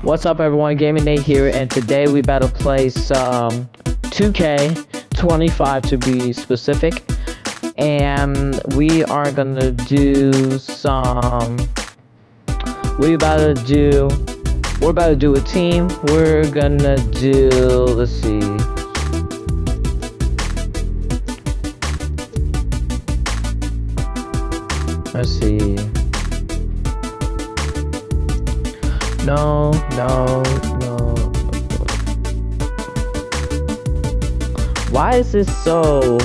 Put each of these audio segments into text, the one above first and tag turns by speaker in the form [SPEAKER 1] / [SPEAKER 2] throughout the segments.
[SPEAKER 1] What's up everyone, Gaming Nate here, and today we about to play some 2K25 to be specific. And we are gonna do some, we're about to do a team. We're gonna do, let's see. No. Why is this so?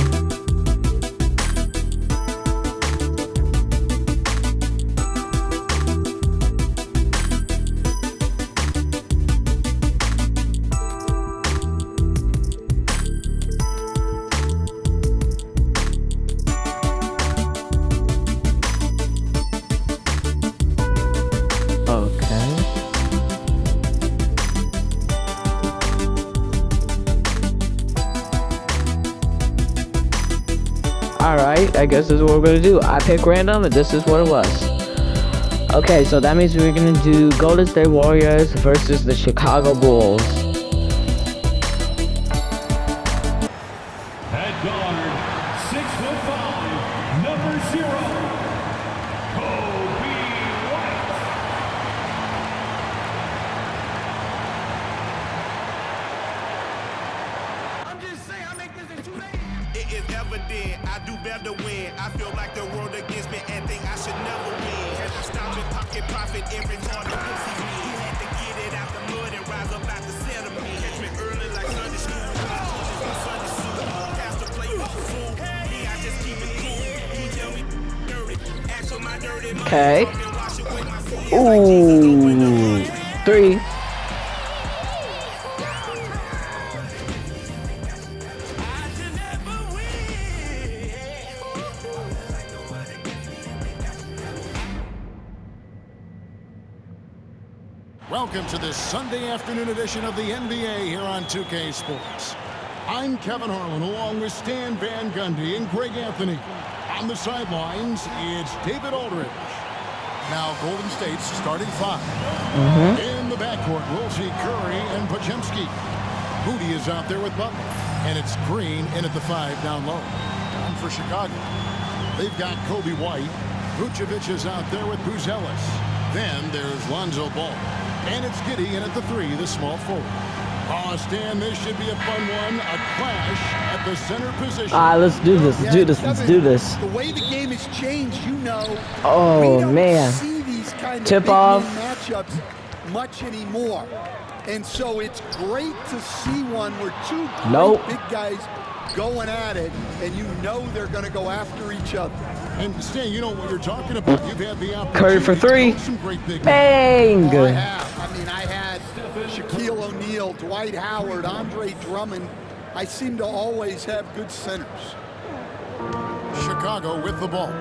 [SPEAKER 1] Alright, I guess this is what we're gonna do. I pick random and this is what it was. Okay, so that means we're gonna do Golden State Warriors versus the Chicago Bulls.
[SPEAKER 2] At guard, 6'5", number 0, Kobe White.
[SPEAKER 3] I'm just saying, I make this in 2 days. It is evident I do better win. I feel like the world against me and think I should never win. Had to stop and pocket profit every corner pussy me. He had to get it out the mud and rise up out the center me. Catch me early like Sunday school. My Sunday suit. Have to play with the fool. Me, I just keep it cool. He tell me dirty. Ask for my dirty money.
[SPEAKER 1] Okay.
[SPEAKER 3] Wash away my sins like Jesus open the road.
[SPEAKER 1] 3.
[SPEAKER 4] Welcome to this Sunday afternoon edition of the NBA here on 2K Sports. I'm Kevin Harlan along with Stan Van Gundy and Greg Anthony. On the sidelines, it's David Aldridge. Now Golden State's starting 5. In the backcourt, we'll see Curry and Podziemski. Moody is out there with Butler. And it's Green in at the 5 down low. And for Chicago, they've got Kobe White. Vucevic is out there with Buzelis. Then there's Lonzo Ball. And it's Giddey in at the 3, the small forward. Oh, Stan, this should be a fun one. A clash at the center position.
[SPEAKER 1] Let's do this. Let's do this.
[SPEAKER 5] The way the game has changed, you know.
[SPEAKER 1] Oh,
[SPEAKER 5] we don't
[SPEAKER 1] man.
[SPEAKER 5] see these kind of
[SPEAKER 1] Tip
[SPEAKER 5] big
[SPEAKER 1] off.
[SPEAKER 5] matchups much anymore. And so it's great to see one where two great big guys going at it, and you know they're going to go after each other.
[SPEAKER 4] And Stan, you know what you're talking about. You've had the opportunity
[SPEAKER 1] Curry for 3.
[SPEAKER 4] Some great big
[SPEAKER 1] Bang!
[SPEAKER 5] Oh, I have. I mean, I had Shaquille O'Neal, Dwight Howard, Andre Drummond. I seem to always have good centers.
[SPEAKER 4] Chicago with the ball.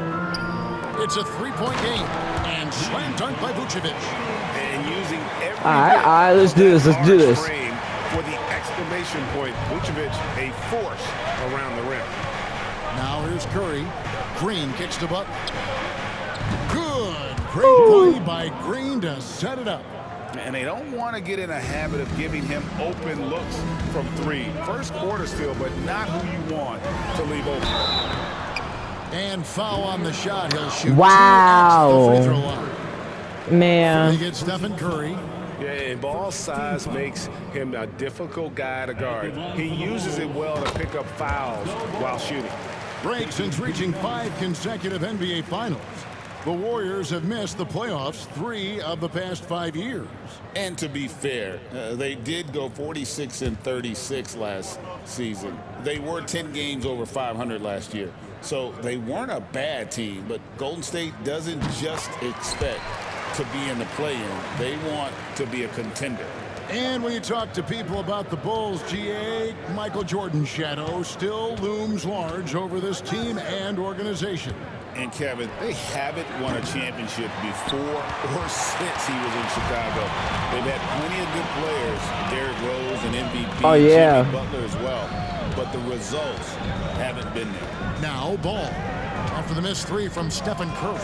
[SPEAKER 4] It's a 3-point game. And slam dunk by Vucevic.
[SPEAKER 6] And using every
[SPEAKER 1] Alright, let's do this. Let's do this.
[SPEAKER 6] For the exclamation point, Vucevic a force around the rim.
[SPEAKER 4] Now here's Curry. Green kicks to Butler. Great play by Green to set it up.
[SPEAKER 6] And they don't want to get in a habit of giving him open looks from 3. First quarter still, but not who you want to leave open.
[SPEAKER 4] And foul on the shot. He'll shoot 2
[SPEAKER 1] Wow.
[SPEAKER 4] at the free throw line.
[SPEAKER 1] Man.
[SPEAKER 4] They get Stephen Curry.
[SPEAKER 6] Yeah, and ball size makes him a difficult guy to guard. He uses it well to pick up fouls while shooting.
[SPEAKER 4] Break since reaching 5 consecutive NBA Finals. The Warriors have missed the playoffs 3 of the past 5 years.
[SPEAKER 7] And to be fair, they did go 46-36 last season. They were 10 games over 500 last year. So they weren't a bad team, but Golden State doesn't just expect to be in the play-in. They want to be a contender.
[SPEAKER 4] And when you talk to people about the Bulls, GA, Michael Jordan's shadow still looms large over this team and organization.
[SPEAKER 7] And Kevin, they haven't won a championship before or since he was in Chicago. They've had plenty of good players, Derrick Rose and MVP,
[SPEAKER 1] Oh, yeah.
[SPEAKER 7] Jimmy Butler as well. But the results haven't been there.
[SPEAKER 4] Now Ball. After the missed 3 from Stephen Curry.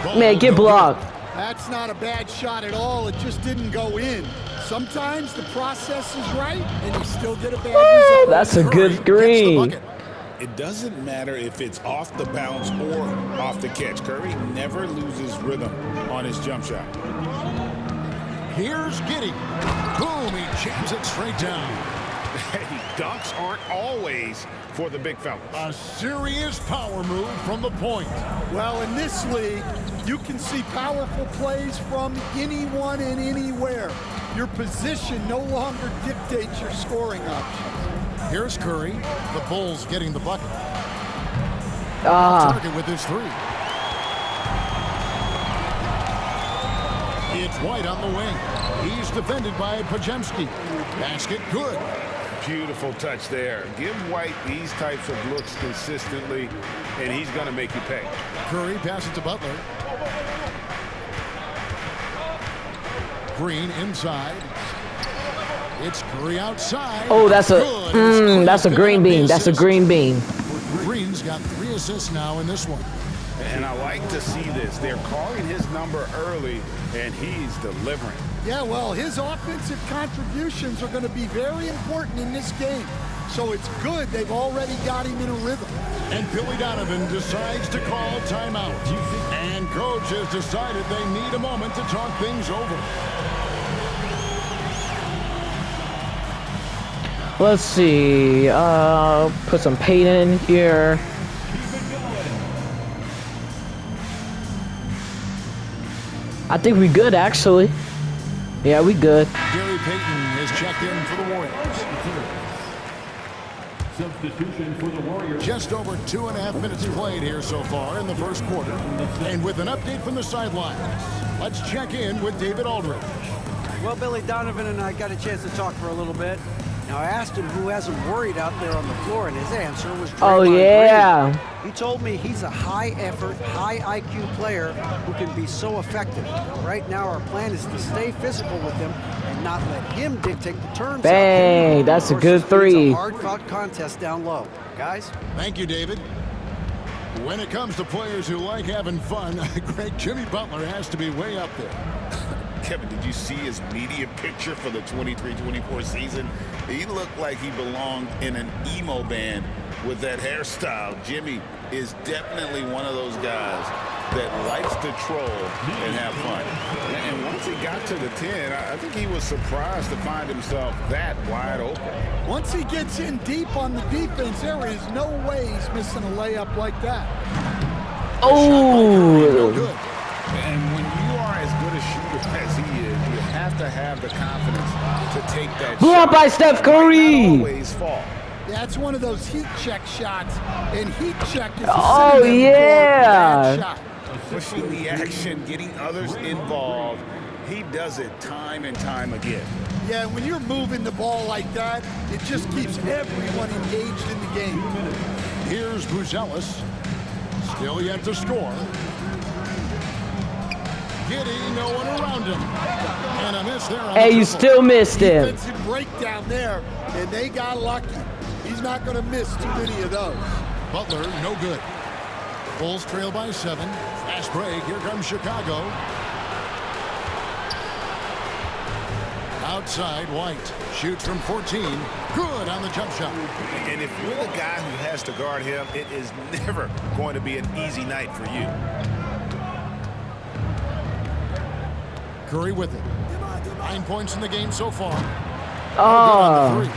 [SPEAKER 4] Ball
[SPEAKER 1] Man, get blocked.
[SPEAKER 5] That's not a bad shot at all. It just didn't go in. Sometimes the process is right, and you still get a bad result.
[SPEAKER 1] That's a good screen.
[SPEAKER 7] It doesn't matter if it's off the bounce or off the catch. Curry never loses rhythm on his jump shot.
[SPEAKER 4] Here's Giddey. Boom, he jams it straight down.
[SPEAKER 6] Hey, dunks aren't always for the big fellas.
[SPEAKER 4] A serious power move from the point.
[SPEAKER 5] Well, in this league, you can see powerful plays from anyone and anywhere. Your position no longer dictates your scoring options.
[SPEAKER 4] Here's Curry. The Bulls getting the bucket. Target with his 3. It's White on the wing. He's defended by Podziemski. Basket good.
[SPEAKER 6] Beautiful touch there. Give White these types of looks consistently, and he's going to make you pay.
[SPEAKER 4] Curry passes to Butler. Green inside. It's Curry outside.
[SPEAKER 1] Oh, that's a green bean. That's a green bean.
[SPEAKER 4] Green's got 3 assists now in this one.
[SPEAKER 6] And I like to see this. They're calling his number early, and he's delivering.
[SPEAKER 5] Yeah, well, his offensive contributions are going to be very important in this game. So it's good they've already got him in a rhythm.
[SPEAKER 4] And Billy Donovan decides to call timeout. And coach has decided they need a moment to talk things over.
[SPEAKER 1] Let's see. Put some Payton in here. I think we good, actually. Yeah, we good.
[SPEAKER 4] Gary Payton is checked in for the Warriors.
[SPEAKER 2] Substitution for the Warriors.
[SPEAKER 4] Just over 2.5 minutes played here so far in the first quarter. And with an update from the sidelines, let's check in with David Aldridge.
[SPEAKER 8] Well, Billy Donovan and I got a chance to talk for a little bit. Now, I asked him who hasn't worried out there on the floor, and his answer was Draymond Green. He told me he's a high-effort, high-IQ player who can be so effective. Right now, our plan is to stay physical with him and not let him dictate the terms.
[SPEAKER 1] Bang, that's a good 3.
[SPEAKER 8] It's a hard-fought contest down low. Guys?
[SPEAKER 4] Thank you, David. When it comes to players who like having fun, great Jimmy Butler has to be way up there.
[SPEAKER 7] Kevin, did you see his media picture for the 23-24 season? He looked like he belonged in an emo band with that hairstyle. Jimmy is definitely one of those guys that likes to troll and have fun. And once he got to the 10, I think he was surprised to find himself that wide open.
[SPEAKER 5] Once he gets in deep on the defense, there is no way he's missing a layup like that.
[SPEAKER 1] Oh!
[SPEAKER 7] And when you are as good a shooter as he is, you have to have the confidence to take that
[SPEAKER 1] Blocked
[SPEAKER 7] shot.
[SPEAKER 1] by Steph Curry!
[SPEAKER 7] Not always fall.
[SPEAKER 5] That's one of those heat check shots, and heat check is
[SPEAKER 1] Oh, yeah!
[SPEAKER 5] shot.
[SPEAKER 7] Pushing the action, getting others involved. He does it time and time again.
[SPEAKER 5] Yeah, when you're moving the ball like that, it just keeps everyone engaged in the game.
[SPEAKER 4] Here's Buzelis. Still yet to score. Giddey, no one around him. And a miss there.
[SPEAKER 1] Hey, you still missed him.
[SPEAKER 5] Defensive breakdown there, and they got lucky. He's not going to miss too many of those.
[SPEAKER 4] Butler, no good. Bulls trail by 7. Fast break. Here comes Chicago. Outside, White shoots from 14. Good on the jump shot.
[SPEAKER 6] And if you're the guy who has to guard him, it is never going to be an easy night for you.
[SPEAKER 4] Curry with it. 9 points in the game so far.
[SPEAKER 1] Oh.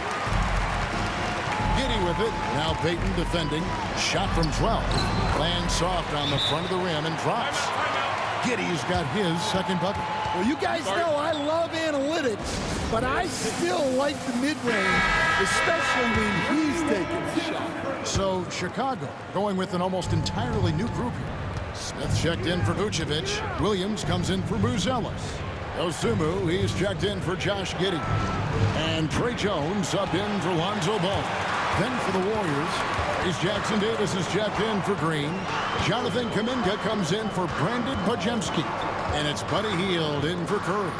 [SPEAKER 4] Giddey with it. Now Payton defending. Shot from 12. Lands soft on the front of the rim and drops. Giddey's got his second bucket.
[SPEAKER 5] Well, you guys know I love analytics, but I still like the mid-range, especially when he's taking the shot.
[SPEAKER 4] So Chicago going with an almost entirely new group here. Smith checked in for Vucevic. Williams comes in for Buzelis. Osumu, he's checked in for Josh Giddey. And Trey Jones up in for Lonzo Ball. Then for the Warriors, is Jackson Davis is checked in for Green. Jonathan Kuminga comes in for Brandon Podziemski. And it's Buddy Hield in for Curry.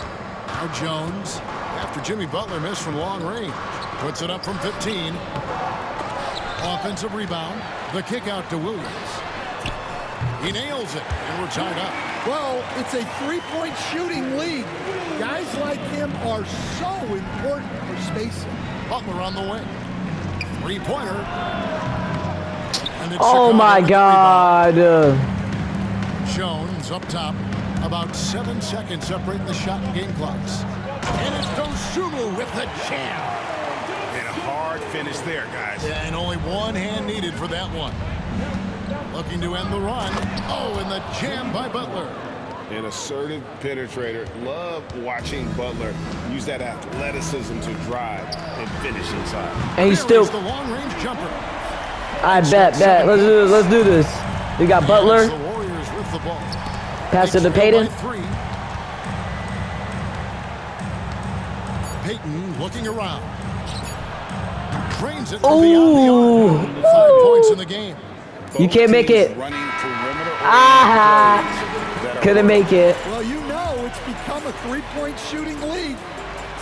[SPEAKER 4] Now Jones, after Jimmy Butler missed from long range, puts it up from 15. Offensive rebound. The kick out to Williams. He nails it, and we're tied up.
[SPEAKER 5] Well, it's a three-point shooting lead. Guys like him are so important for spacing.
[SPEAKER 4] Butler on the wing. Three-pointer.
[SPEAKER 1] Oh my God.
[SPEAKER 4] Jones up top. About 7 seconds separating the shot and game clocks. And it's Dosunmu with the jam.
[SPEAKER 6] And a hard finish there, guys.
[SPEAKER 4] And only one hand needed for that one. Looking to end the run. Oh, and the jam by Butler.
[SPEAKER 7] An assertive penetrator. Love watching Butler use that athleticism to drive and finish inside.
[SPEAKER 1] And he's still
[SPEAKER 4] the long-range jumper.
[SPEAKER 1] I bet. Let's do this. We got Butler.
[SPEAKER 4] The Warriors with the ball.
[SPEAKER 1] Pass it to Payton.
[SPEAKER 4] Payton looking around. Drains it from beyond the arc. 5 points in the game.
[SPEAKER 1] You can't make it. Couldn't make it.
[SPEAKER 5] Well, you know it's become a three-point shooting lead.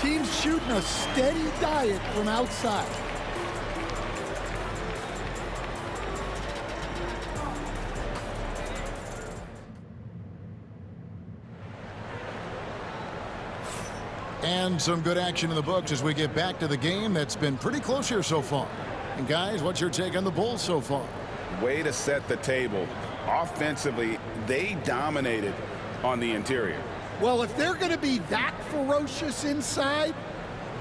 [SPEAKER 5] Teams shooting a steady diet from outside.
[SPEAKER 4] And some good action in the books as we get back to the game that's been pretty close here so far. And guys, what's your take on the Bulls so far?
[SPEAKER 6] Way to set the table. Offensively, they dominated on the interior.
[SPEAKER 5] Well, if they're going to be that ferocious inside,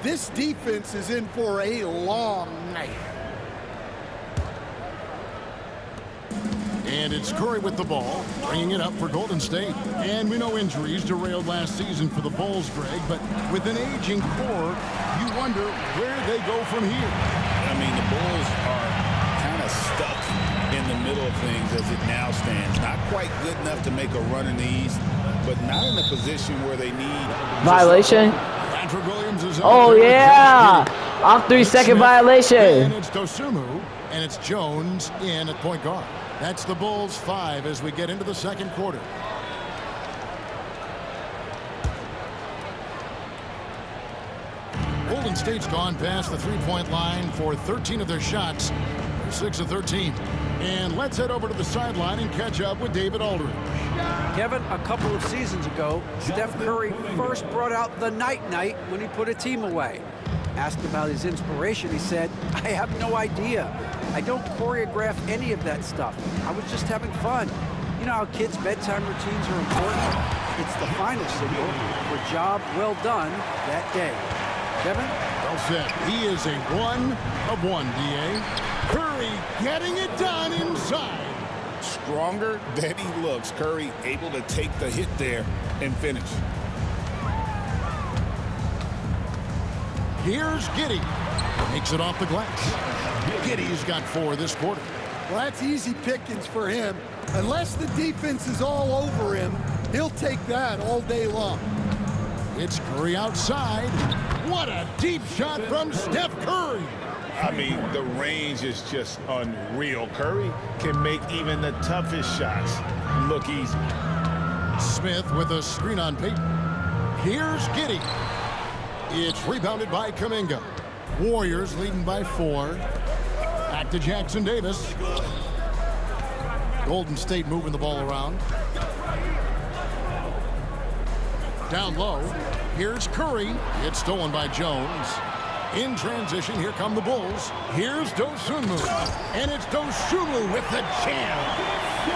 [SPEAKER 5] this defense is in for a long night.
[SPEAKER 4] And it's Curry with the ball, bringing it up for Golden State. And we know injuries derailed last season for the Bulls, Greg, but with an aging core, you wonder where they go from here.
[SPEAKER 7] I mean, the Bulls are kind of stuck in the middle of things as it now stands. Not quite good enough to make a run in the East, but not in a position where they need
[SPEAKER 1] Violation.
[SPEAKER 4] Patrick Williams is
[SPEAKER 1] Oh yeah, off 3-second violation.
[SPEAKER 4] And it's Dosunmu, and it's Jones in at point guard. That's the Bulls 5 as we get into the second quarter. Golden State's gone past the three-point line for 13 of their shots. They're 6 of 13. And let's head over to the sideline and catch up with David Aldridge.
[SPEAKER 8] Kevin, a couple of seasons ago, Steph Curry first brought out the night-night when he put a team away. Asked about his inspiration, he said, "I have no idea. I don't choreograph any of that stuff. I was just having fun." You know how kids' bedtime routines are important? It's the final signal for a job well done that day. Kevin?
[SPEAKER 4] Well said. He is a 1 of 1, D.A. Curry getting it done inside.
[SPEAKER 7] Stronger than he looks. Curry able to take the hit there and finish.
[SPEAKER 4] Here's Giddey. Makes it off the glass. Giddey's got 4 this quarter.
[SPEAKER 5] Well, that's easy pickings for him. Unless the defense is all over him, he'll take that all day long.
[SPEAKER 4] It's Curry outside. What a deep shot from Steph Curry.
[SPEAKER 7] I mean, the range is just unreal. Curry can make even the toughest shots look easy.
[SPEAKER 4] Smith with a screen on Payton. Here's Giddey. It's rebounded by Kuminga. Warriors leading by 4. Back to Jackson Davis. Golden State moving the ball around. Down low. Here's Curry. It's stolen by Jones. In transition, here come the Bulls. Here's Dosunmu. And it's Dosunmu with the jam.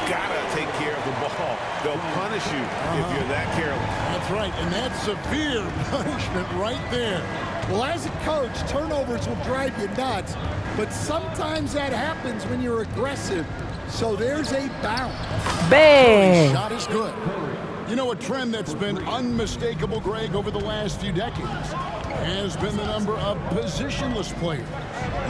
[SPEAKER 6] Gotta take care of the ball. They'll punish you if you're that careless.
[SPEAKER 4] That's right, and that's severe punishment right there.
[SPEAKER 5] Well, as a coach, turnovers will drive you nuts, but sometimes that happens when you're aggressive. So there's a bounce.
[SPEAKER 1] Bang!
[SPEAKER 4] Shot is good. You know, a trend that's been unmistakable, Greg, over the last few decades has been the number of positionless players.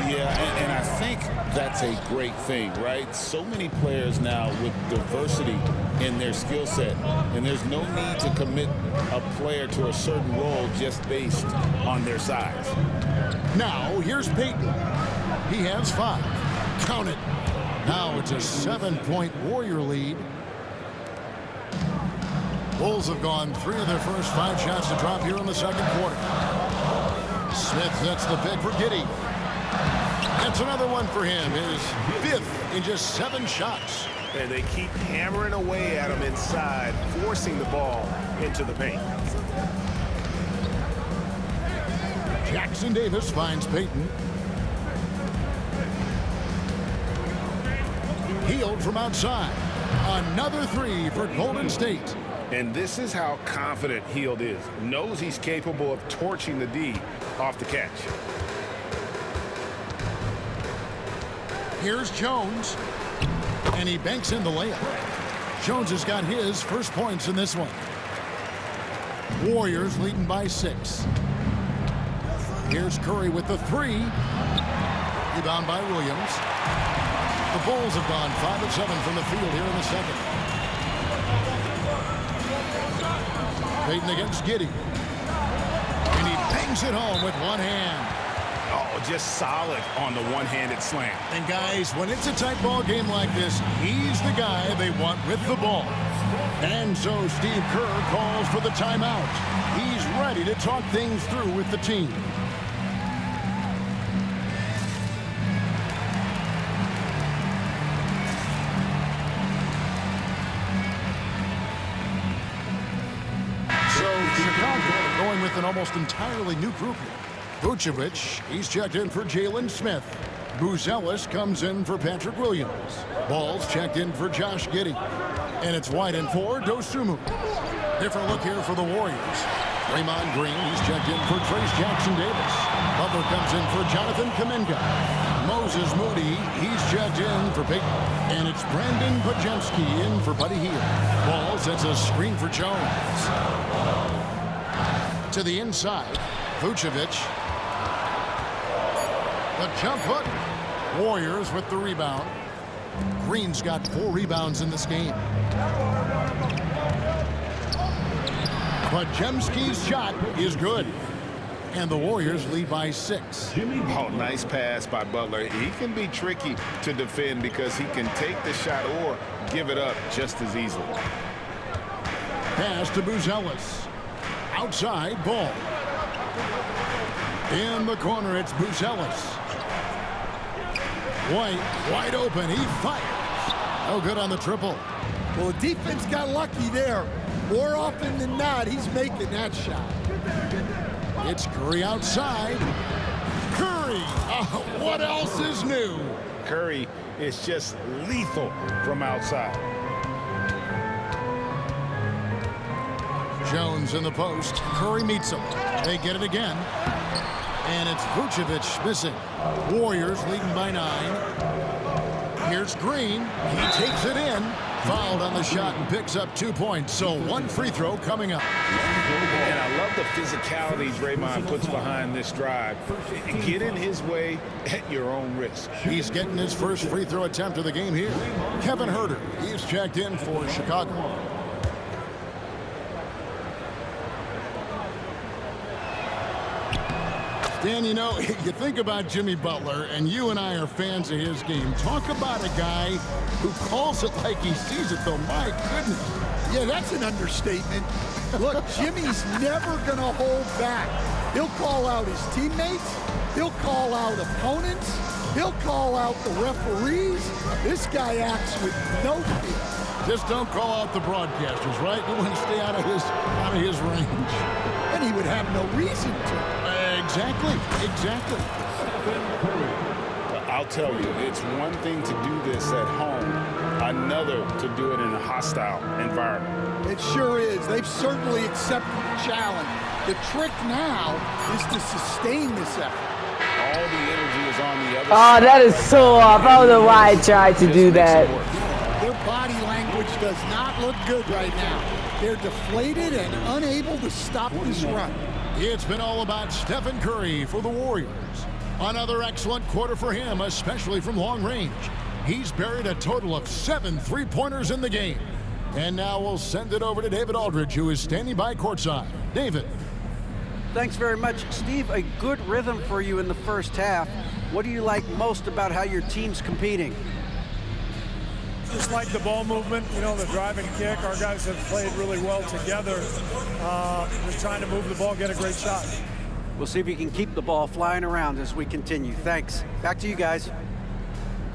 [SPEAKER 7] Yeah, and I think that's a great thing, right? So many players now with diversity in their skill set, and there's no need to commit a player to a certain role just based on their size.
[SPEAKER 4] Now, here's Payton. He has 5. Count it. Now it's a 7-point Warrior lead. Bulls have gone 3 of their first 5 shots to drop here in the second quarter. Smith sets the pick for Giddey. That's another one for him. His 5th in just 7 shots.
[SPEAKER 3] And they keep hammering away at him inside, forcing the ball into the paint.
[SPEAKER 4] Jackson Davis finds Payton. Hield from outside. Another three for Golden State.
[SPEAKER 6] And this is how confident Hield is. Knows he's capable of torching the D off the catch.
[SPEAKER 4] Here's Jones. And he banks in the layup. Jones has got his first points in this one. Warriors leading by 6. Here's Curry with the three. Rebound by Williams. The Bulls have gone 5 of 7 from the field here in the second. Payton against Giddey. And he bangs it home with one hand.
[SPEAKER 6] Oh, just solid on the one-handed slam.
[SPEAKER 4] And guys, when it's a tight ball game like this, he's the guy they want with the ball. And so Steve Kerr calls for the timeout. He's ready to talk things through with the team. Chicago going with an almost entirely new group here. Vucevic, he's checked in for Jalen Smith. Buzelis comes in for Patrick Williams. Ball's checked in for Josh Giddey. And it's White in for Dosunmu. Different look here for the Warriors. Draymond Green, he's checked in for Trace Jackson Davis. Butler comes in for Jonathan Kuminga. Moses Moody, he's checked in for Payton. And it's Brandon Podziemski in for Buddy Hield. Ball sets a screen for Jones. To the inside, Vucevic. The jump hook. Warriors with the rebound. Green's got 4 rebounds in this game. Podziemski's shot is good. And the Warriors lead by 6.
[SPEAKER 6] Oh, nice pass by Butler. He can be tricky to defend because he can take the shot or give it up just as easily.
[SPEAKER 4] Pass to Buzelis. Outside, Ball. In the corner, it's Buzelis. White, wide open. He fires. No good on the triple.
[SPEAKER 5] Well, the defense got lucky there. More often than not, he's making that shot.
[SPEAKER 4] It's Curry outside. Curry! What else is new?
[SPEAKER 6] Curry is just lethal from outside.
[SPEAKER 4] Jones in the post. Curry meets him. They get it again. And it's Vucevic missing. Warriors leading by 9. Here's Green. He takes it in. Fouled on the shot and picks up 2 points. So 1 free throw coming up.
[SPEAKER 6] And I love the physicality Draymond puts behind this drive. Get in his way at your own risk.
[SPEAKER 4] He's getting his first free throw attempt of the game here. Kevin Huerter. He's checked in for Chicago. Dan, you know, you think about Jimmy Butler, and you and I are fans of his game. Talk about a guy who calls it like he sees it, though. My goodness.
[SPEAKER 5] Yeah, that's an understatement. Look, Jimmy's never going to hold back. He'll call out his teammates. He'll call out opponents. He'll call out the referees. This guy acts with no fear.
[SPEAKER 4] Just don't call out the broadcasters, right? You want to stay out of his range.
[SPEAKER 5] And he would have no reason to.
[SPEAKER 4] Exactly.
[SPEAKER 6] I'll tell you, it's one thing to do this at home, another to do it in a hostile environment.
[SPEAKER 5] It sure is. They've certainly accepted the challenge. The trick now is to sustain this effort.
[SPEAKER 6] All the energy is on the other
[SPEAKER 1] side.
[SPEAKER 6] Oh,
[SPEAKER 1] that is so off. I don't know why I tried to do that.
[SPEAKER 5] Their body language does not look good right now. They're deflated and unable to stop this run.
[SPEAKER 4] It's been all about Stephen Curry for the Warriors. Another excellent quarter for him, especially from long range. He's buried a total of 7 3-pointers in the game. And now we'll send it over to David Aldridge, who is standing by courtside. David.
[SPEAKER 8] Thanks very much. Steve, a good rhythm for you in the first half. What do you like most about how your team's competing?
[SPEAKER 9] Just like the ball movement, you know, the drive and kick. Our guys have played really well together. Just trying to move the ball, get a great shot.
[SPEAKER 8] We'll see if you can keep the ball flying around as we continue. Thanks. Back to you guys.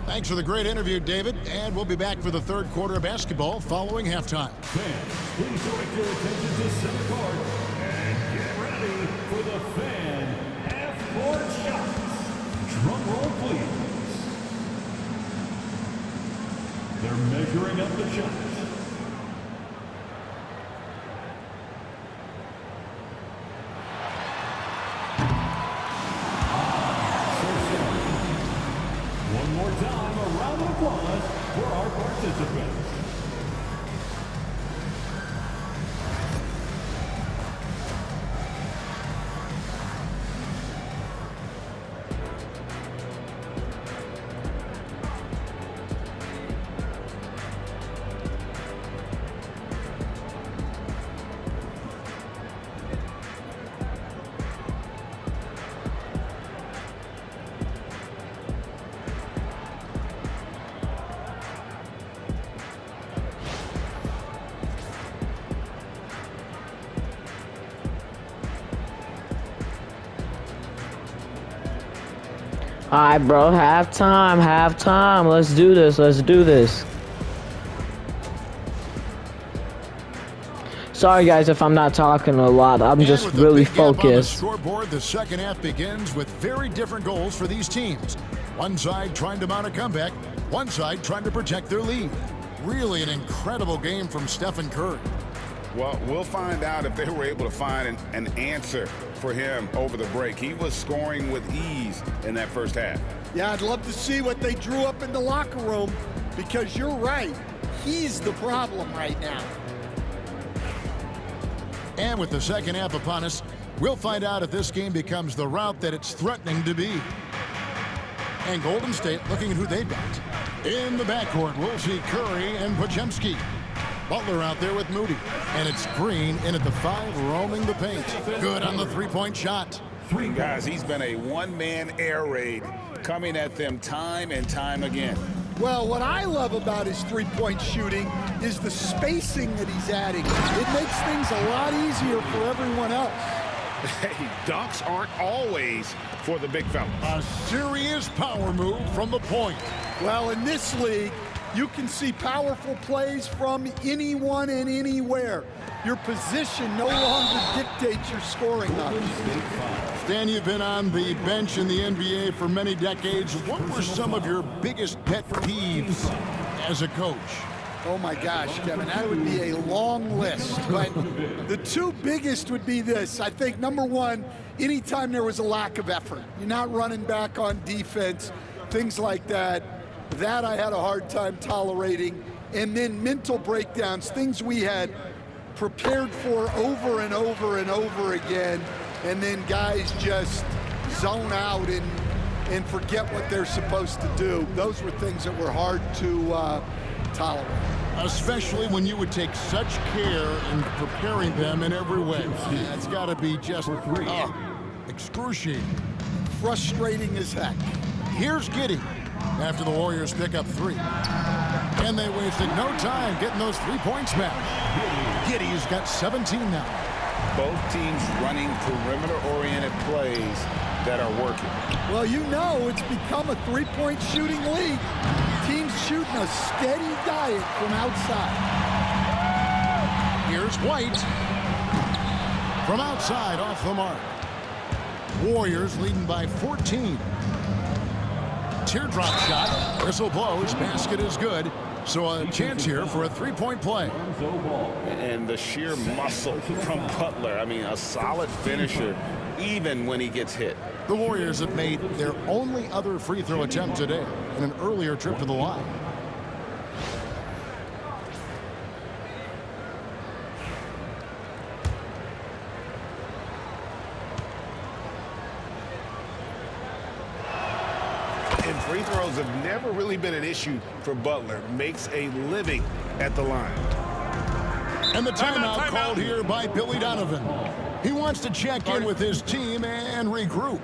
[SPEAKER 4] Thanks for the great interview, David. And we'll be back for the third quarter of basketball following halftime.
[SPEAKER 2] Fans, please direct your attention to center court and get ready for the fan half-court shots. Drum roll, please. They're measuring up the shots. One more time, a round of applause for our participants.
[SPEAKER 1] All right, bro. Halftime. Let's do this. Sorry, guys, if I'm not talking a lot. I'm just really focused.
[SPEAKER 4] Scoreboard, the second half begins with very different goals for these teams. One side trying to mount a comeback, one side trying to protect their lead. Really an incredible game from Stephen Curry.
[SPEAKER 6] Well, we'll find out if they were able to find an answer for him over the break. He was scoring with ease in that first half.
[SPEAKER 5] Yeah, I'd love to see what they drew up in the locker room, because you're right. He's the problem right now.
[SPEAKER 4] And with the second half upon us, we'll find out if this game becomes the route that it's threatening to be. And Golden State looking at who they've got. In the backcourt, we'll see Curry and Podziemski. Butler out there with Moody. And it's Green in at the 5, roaming the paint. Good on the three-point shot.
[SPEAKER 6] Guys, he's been a one-man air raid, coming at them time and time again.
[SPEAKER 5] Well, what I love about his three-point shooting is the spacing that he's adding. It makes things a lot easier for everyone else.
[SPEAKER 6] Hey, dunks aren't always for the big fella.
[SPEAKER 4] A serious power move from the point.
[SPEAKER 5] Well, in this league, you can see powerful plays from anyone and anywhere. Your position no longer dictates your scoring numbers.
[SPEAKER 4] Stan, you've been on the bench in the NBA for many decades. What were some of your biggest pet peeves as a coach?
[SPEAKER 5] Oh my gosh, Kevin, that would be a long list. But the two biggest would be this. I think, number one, anytime there was a lack of effort, you're not running back on defense, things like that. That I had a hard time tolerating. And then mental breakdowns, things we had prepared for over and over and over again, and then guys just zone out and forget what they're supposed to do. Those were things that were hard to tolerate.
[SPEAKER 4] Especially when you would take such care in preparing them in every way. That's got to be just excruciating.
[SPEAKER 5] Frustrating as heck.
[SPEAKER 4] Here's Giddey after the Warriors pick up 3. And they wasted no time getting those 3 points back. Giddey's got 17 now.
[SPEAKER 6] Both teams running perimeter-oriented plays that are working.
[SPEAKER 5] Well, you know it's become a three-point shooting league. Teams shooting a steady diet from outside.
[SPEAKER 4] Here's White. From outside, off the mark. Warriors leading by 14. Teardrop shot. Whistle blows. Basket is good. So a chance here for a three-point play.
[SPEAKER 6] And the sheer muscle from Butler. I mean, a solid finisher, even when he gets hit.
[SPEAKER 4] The Warriors have made their only other free throw attempt today in an earlier trip to the line.
[SPEAKER 6] And free throws have never really been an issue for Butler. Makes a living at the line.
[SPEAKER 4] And the timeout called here by Billy Donovan. He wants to check in with his team and regroup.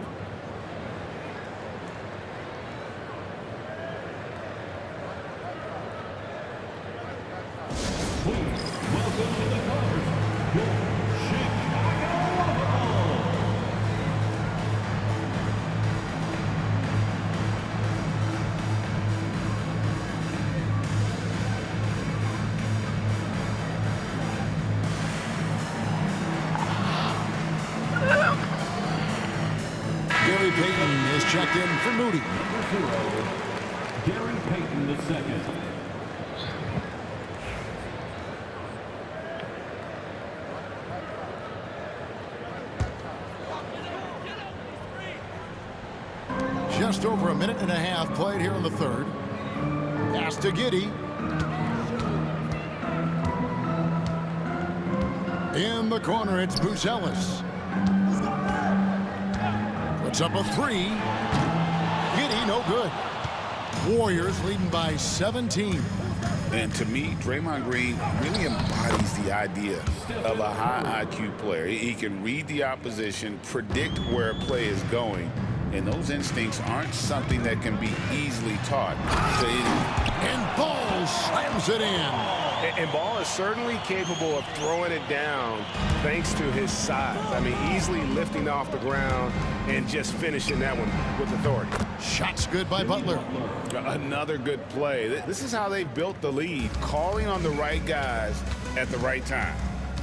[SPEAKER 4] Payton is checked in for Moody.
[SPEAKER 2] Gary Payton II.
[SPEAKER 4] Just over a minute and a half played here in the third. Pass to Giddey. In the corner, it's Buzelis. Puts up a three. Giddey, no good. Warriors leading by 17.
[SPEAKER 6] And to me, Draymond Green really embodies the idea of a high IQ player. He can read the opposition, predict where a play is going, and those instincts aren't something that can be easily taught to anyone.
[SPEAKER 4] And Ball slams it in.
[SPEAKER 10] And Ball is certainly capable of throwing it down thanks to his size. I mean, easily lifting off the ground and just finishing that one with authority.
[SPEAKER 4] Shots good by Butler.
[SPEAKER 6] Another good play. This is how they built the lead, calling on the right guys at the right time.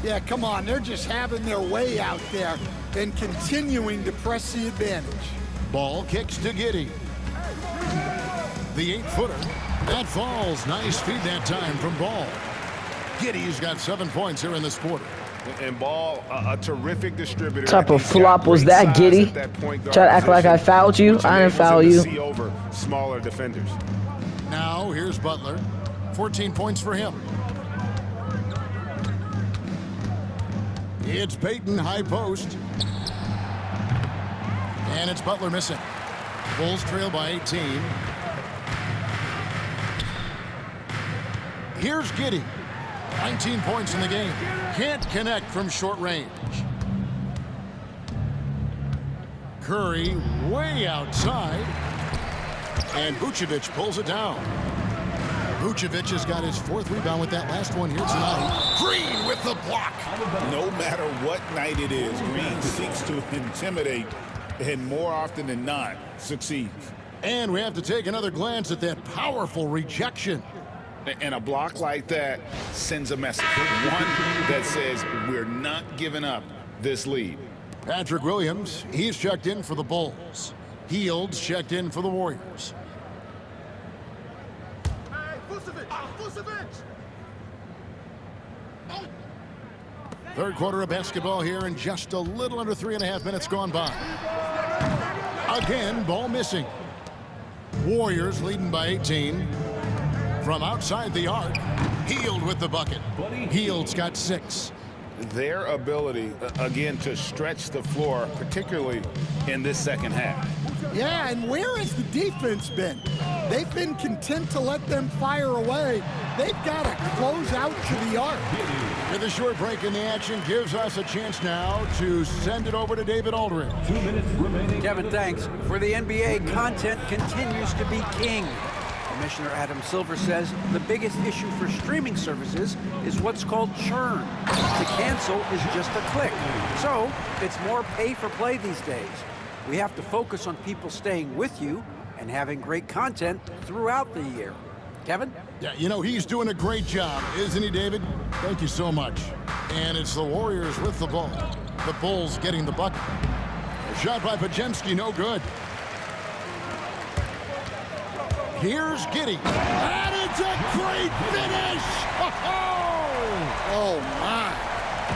[SPEAKER 5] Yeah, come on. They're just having their way out there and continuing to press the advantage.
[SPEAKER 4] Ball kicks to Giddey. The 8-footer. That falls. Nice feed that time from Ball. Giddey's got 7 points here in this quarter.
[SPEAKER 10] And Ball, a terrific distributor.
[SPEAKER 1] What type of flop was that, Giddey? Try to act like I fouled you. I didn't foul you.
[SPEAKER 10] See over smaller defenders.
[SPEAKER 4] Now here's Butler. 14 points for him. It's Payton, high post. And it's Butler missing. Bulls trail by 18. Here's Giddey. 19 points in the game. Can't connect from short range. Curry way outside. And Vucevic pulls it down. Vucevic has got his 4th rebound with that last one here tonight. Green with the block.
[SPEAKER 6] No matter what night it is, Green seeks to intimidate and more often than not succeeds.
[SPEAKER 4] And we have to take another glance at that powerful rejection.
[SPEAKER 6] And a block like that sends a message. One that says we're not giving up this lead.
[SPEAKER 4] Patrick Williams, he's checked in for the Bulls. Hields checked in for the Warriors. Third quarter of basketball here and just a little under 3.5 minutes gone by. Again, ball missing. Warriors leading by 18. From outside the arc, Hield with the bucket. Hield's got 6.
[SPEAKER 6] Their ability, again, to stretch the floor, particularly in this second half.
[SPEAKER 5] Yeah, and where has the defense been? They've been content to let them fire away. They've got to close out to the arc.
[SPEAKER 4] With a short break in the action gives us a chance now to send it over to David Aldridge.
[SPEAKER 2] 2 minutes remaining.
[SPEAKER 8] Kevin, thanks. For the NBA, content continues to be king. Commissioner Adam Silver says the biggest issue for streaming services is what's called churn. To cancel is just a click. So it's more pay for play these days. We have to focus on people staying with you and having great content throughout the year. Kevin?
[SPEAKER 4] Yeah, you know, he's doing a great job, isn't he, David? Thank you so much. And it's the Warriors with the ball. The Bulls getting the bucket. A shot by Podziemski, no good. Here's Giddey. And it's a great finish!
[SPEAKER 5] Oh, my.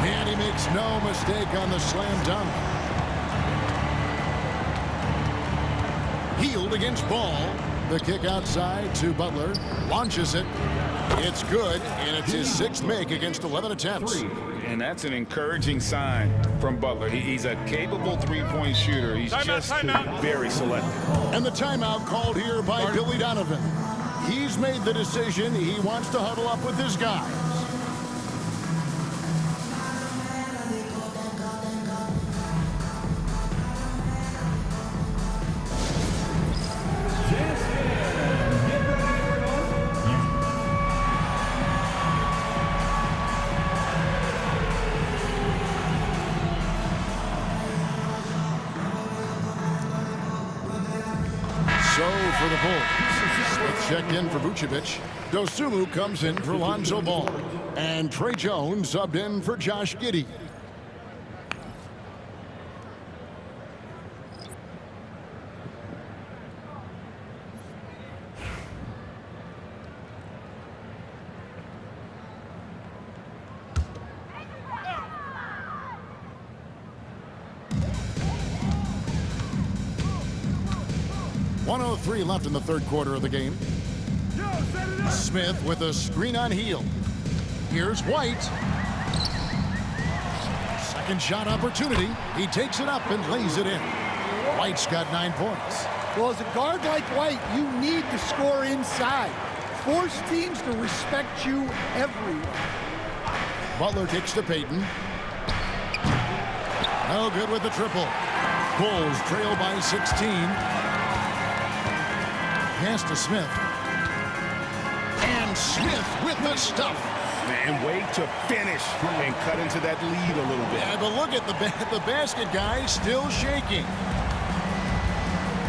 [SPEAKER 4] And he makes no mistake on the slam dunk. Hield against Ball. The kick outside to Butler. Launches it. It's good, and it's his 6th make against 11 attempts.
[SPEAKER 6] And that's an encouraging sign from Butler. He's a capable three-point shooter. He's just very selective.
[SPEAKER 4] And the timeout called here by Billy Donovan. He's made the decision. He wants to huddle up with his guys. For the Bulls. Smith checked in for Vucevic. Dosunmu comes in for Lonzo Ball. And Trey Jones subbed in for Josh Giddey. 1:03 left in the third quarter of the game. Smith with a screen on Hield. Here's White. Second shot opportunity. He takes it up and lays it in. White's got 9 points.
[SPEAKER 5] Well, as a guard like White, you need to score inside. Force teams to respect you everywhere.
[SPEAKER 4] Butler kicks to Payton. No good with the triple. Bulls trail by 16. Pass to Smith. And Smith with the stuff.
[SPEAKER 10] And wait to finish and cut into that lead a little bit.
[SPEAKER 4] Yeah, but look at the basket guy still shaking.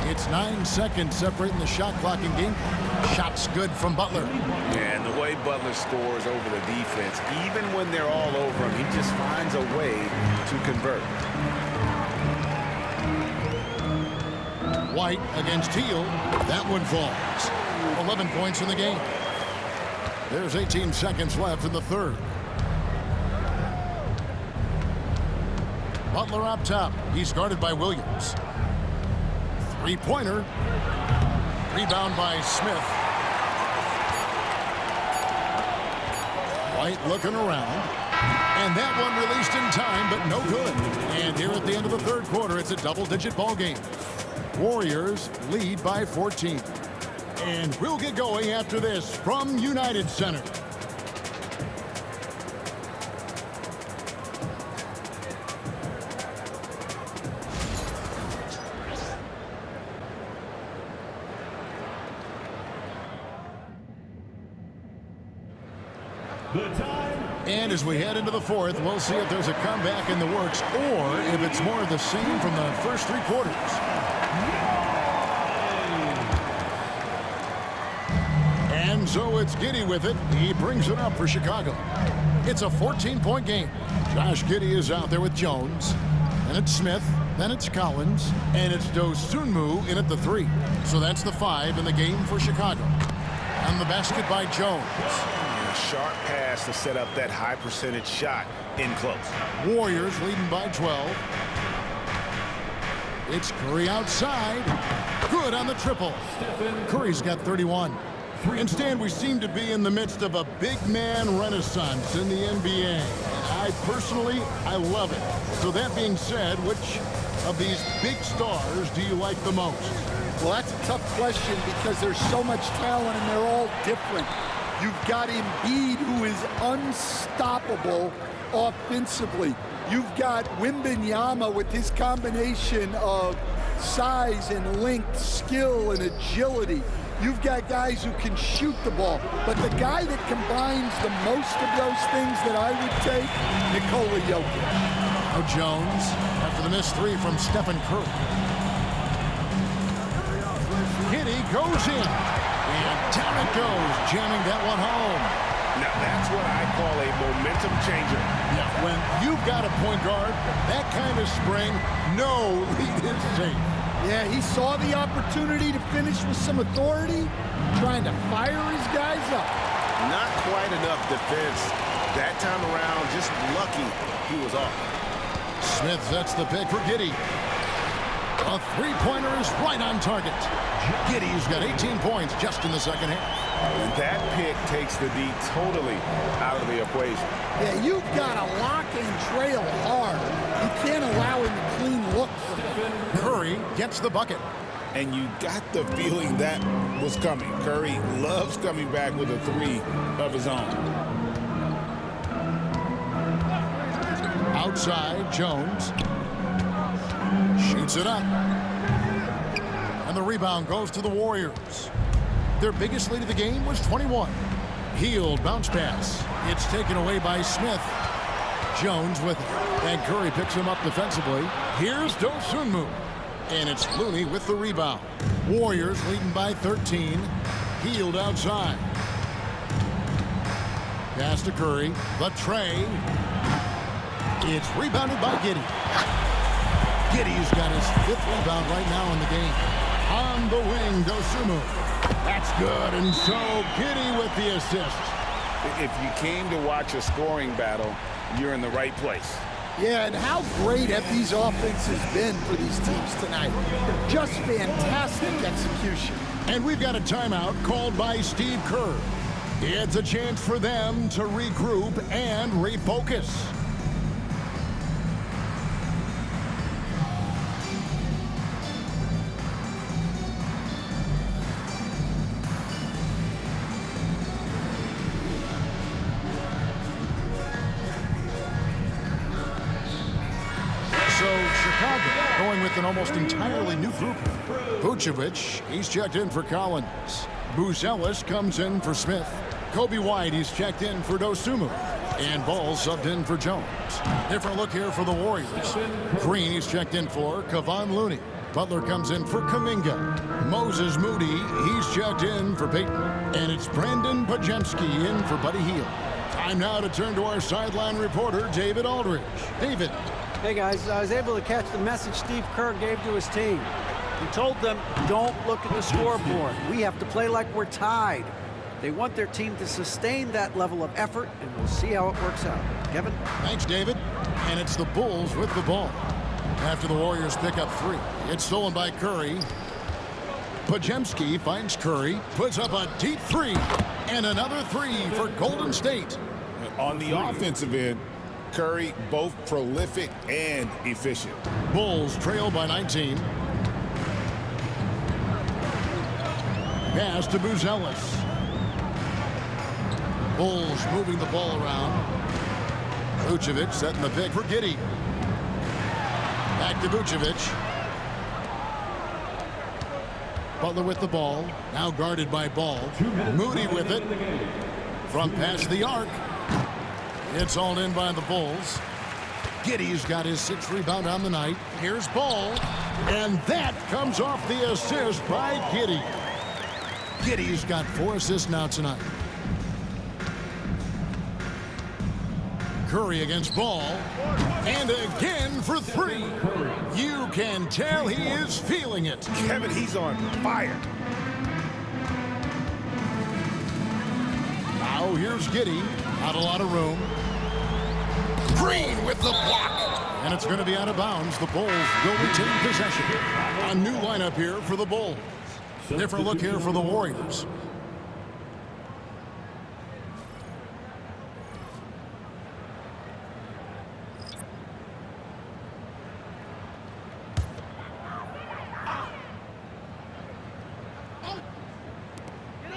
[SPEAKER 4] It's 9 seconds separating the shot clock and game. Shots good from Butler.
[SPEAKER 10] Yeah, and the way Butler scores over the defense, even when they're all over him, he just finds a way to convert.
[SPEAKER 4] White against Hield. That one falls. 11 points in the game. There's 18 seconds left in the third. Butler up top. He's guarded by Williams. Three-pointer. Rebound by Smith. White looking around. And that one released in time, but no good. And here at the end of the third quarter, it's a double-digit ball game. Warriors lead by 14. And we'll get going after this from United Center. And as we head into the fourth, we'll see if there's a comeback in the works or if it's more of the same from the first 3 quarters. And so it's Giddey with it. He brings it up for Chicago. It's a 14-point game. Josh Giddey is out there with Jones. Then it's Smith. Then it's Collins. And it's Dosunmu in at the 3. So that's the 5 in the game for Chicago. And the basket by Jones.
[SPEAKER 10] A sharp pass to set up that high percentage shot in close.
[SPEAKER 4] Warriors leading by 12. It's Curry outside. Good on the triple. Curry's got 31. And Stan, we seem to be in the midst of a big man renaissance in the NBA. And I love it. So that being said, which of these big stars do you like the most?
[SPEAKER 5] Well, that's a tough question because there's so much talent and they're all different. You've got Embiid, who is unstoppable offensively. You've got Wembanyama with his combination of size and length, skill and agility. You've got guys who can shoot the ball. But the guy that combines the most of those things that I would take, Nikola Jokic.
[SPEAKER 4] Now Jones, after the missed 3 from Stephen Curry. Giddey goes in. And down it goes, jamming that one home.
[SPEAKER 10] Now that's what I call a momentum changer.
[SPEAKER 4] Yeah, when you've got a point guard, that kind of spring, no lead is safe.
[SPEAKER 5] Yeah, he saw the opportunity to finish with some authority, trying to fire his guys up.
[SPEAKER 10] Not quite enough defense that time around, just lucky he was off.
[SPEAKER 4] Smith sets the pick for Giddey. A 3-pointer is right on target. Giddey's got 18 points just in the second half.
[SPEAKER 10] And that pick takes the D totally out of the equation.
[SPEAKER 5] Yeah, you've got to lock and trail hard. You can't allow him to clean look from him.
[SPEAKER 4] Curry gets the bucket.
[SPEAKER 6] And you got the feeling that was coming. Curry loves coming back with a 3 of his own.
[SPEAKER 4] Outside, Jones shoots it up. And the rebound goes to the Warriors. Their biggest lead of the game was 21. Hield bounce pass. It's taken away by Smith. Jones with it. And Curry picks him up defensively. Here's Dosunmu. And it's Looney with the rebound. Warriors leading by 13. Hield outside. Pass to Curry. The tray. It's rebounded by Giddey. Giddey's got his 5th rebound right now in the game. On the wing, Dosunmu. That's good, and so Giddey with the assist.
[SPEAKER 6] If you came to watch a scoring battle, you're in the right place.
[SPEAKER 5] Yeah, and how great have these offenses been for these teams tonight? Just fantastic execution.
[SPEAKER 4] And we've got a timeout called by Steve Kerr. It's a chance for them to regroup and refocus. Chicago going with an almost entirely new group. Vucevic, he's checked in for Collins. Buzelis comes in for Smith. Kobe White, he's checked in for Dosunmu. And Ball subbed in for Jones. Different look here for the Warriors. Green, he's checked in for Kevon Looney. Butler comes in for Kuminga. Moses Moody, he's checked in for Peyton. And it's Brandon Podziemski in for Buddy Hield. Time now to turn to our sideline reporter, David Aldridge. David.
[SPEAKER 8] Hey guys, I was able to catch the message Steve Kerr gave to his team. He told them, don't look at the scoreboard. We have to play like we're tied. They want their team to sustain that level of effort, and we'll see how it works out. Kevin?
[SPEAKER 4] Thanks, David. And it's the Bulls with the ball. After the Warriors pick up 3. It's stolen by Curry. Podziemski finds Curry, puts up a deep 3, and another 3 for Golden State.
[SPEAKER 6] On the offensive end, Curry both prolific and efficient.
[SPEAKER 4] Bulls trail by 19. Pass to Buzelis. Bulls moving the ball around. Vucevic setting the pick for Giddey. Back to Vucevic. Butler with the ball. Now guarded by Ball. Moody with it. From past the arc. It's hauled in by the Bulls. Giddey's got his 6th rebound on the night. Here's Ball. And that comes off the assist by Giddey. Giddey's got 4 assists now tonight. Curry against Ball. And again for 3. You can tell he is feeling it.
[SPEAKER 10] Kevin, he's on fire.
[SPEAKER 4] Now here's Giddey. Not a lot of room. Green with the block. And it's going to be out of bounds. The Bulls will retain possession. A new lineup here for the Bulls. Different look here for the Warriors.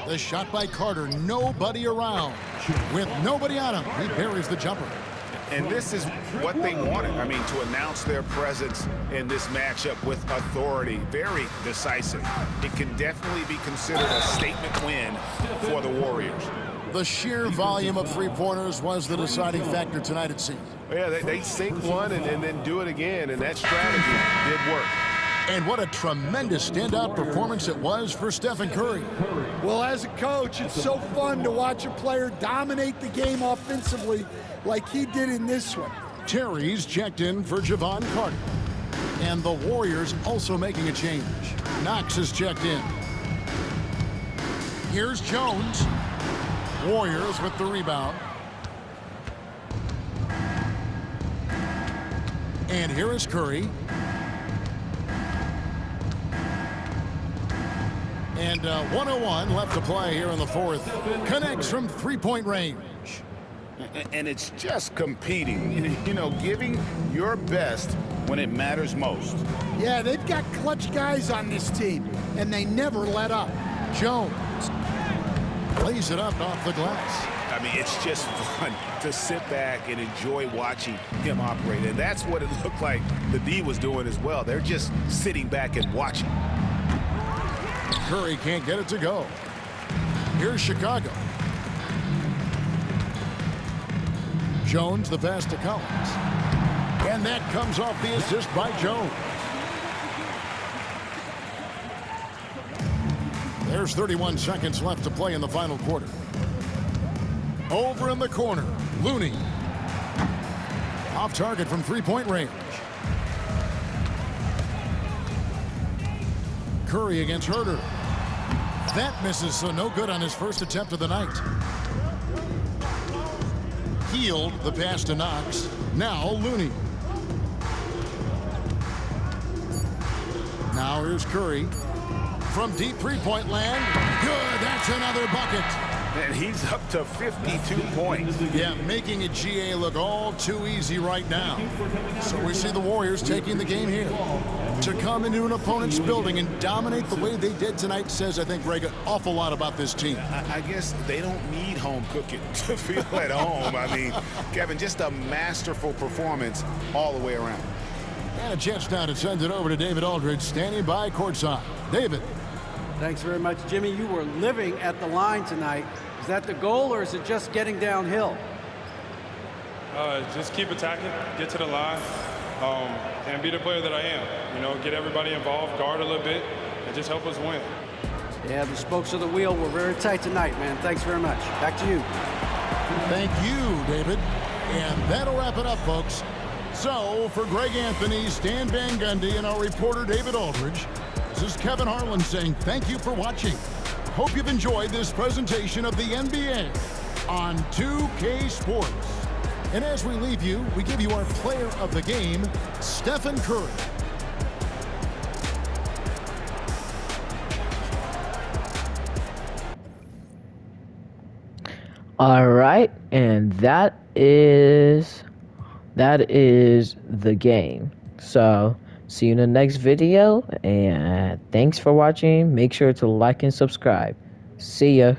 [SPEAKER 4] The shot by Carter, nobody around. With nobody on him, he buries the jumper.
[SPEAKER 6] And this is what they wanted. I mean, to announce their presence in this matchup with authority, very decisive. It can definitely be considered a statement win for the Warriors.
[SPEAKER 4] The sheer volume of 3-pointers was the deciding factor tonight, it seems.
[SPEAKER 10] Yeah, they sink one and then do it again, and that strategy did work.
[SPEAKER 4] And what a tremendous standout performance it was for Stephen Curry.
[SPEAKER 5] Well, as a coach, it's so fun to watch a player dominate the game offensively like he did in this one.
[SPEAKER 4] Terry's checked in for Javon Carter. And the Warriors also making a change. Knox is checked in. Here's Jones. Warriors with the rebound. And here is Curry. And 101 left to play here in the 4th. Connects from 3-point range.
[SPEAKER 6] And it's just competing, you know, giving your best when it matters most.
[SPEAKER 5] Yeah, they've got clutch guys on this team, and they never let up.
[SPEAKER 4] Jones lays it up off the glass.
[SPEAKER 6] I mean, it's just fun to sit back and enjoy watching him operate. And that's what it looked like the D was doing as well. They're just sitting back and watching.
[SPEAKER 4] Curry can't get it to go. Here's Chicago. Jones, the pass to Collins. And that comes off the assist by Jones. There's 31 seconds left to play in the final quarter. Over in the corner, Looney. Off target from 3-point range. Curry against Herter. That misses, so no good on his first attempt of the night. Hield, the pass to Knox. Now Looney. Now here's Curry. From deep three-point land. Good, that's another bucket.
[SPEAKER 10] And he's up to 52 points.
[SPEAKER 4] Yeah, making a GA look all too easy right now. So we see the Warriors taking the game here. To come into an opponent's building and dominate the way they did tonight says, I think, Greg, an awful lot about this team.
[SPEAKER 6] I guess they don't need home cooking to feel at home. I mean, Kevin, just a masterful performance all the way around.
[SPEAKER 4] And a chance now to send it over to David Aldridge, standing by courtside. David.
[SPEAKER 8] Thanks very much, Jimmy. You were living at the line tonight. Is that the goal, or is it just getting downhill?
[SPEAKER 11] Just keep attacking, get to the line, and be the player that I am. You know, get everybody involved, guard a little bit, and just help us win.
[SPEAKER 8] Yeah, the spokes of the wheel were very tight tonight, man. Thanks very much. Back to you.
[SPEAKER 4] Thank you, David. And that'll wrap it up, folks. So, for Greg Anthony, Stan Van Gundy, and our reporter, David Aldridge, this is Kevin Harlan saying thank you for watching. Hope you've enjoyed this presentation of the NBA on 2K Sports. And as we leave you, we give you our player of the game, Stephen Curry.
[SPEAKER 1] All right, and that is the game. So, see you in the next video, and thanks for watching. Make sure to like and subscribe. See ya.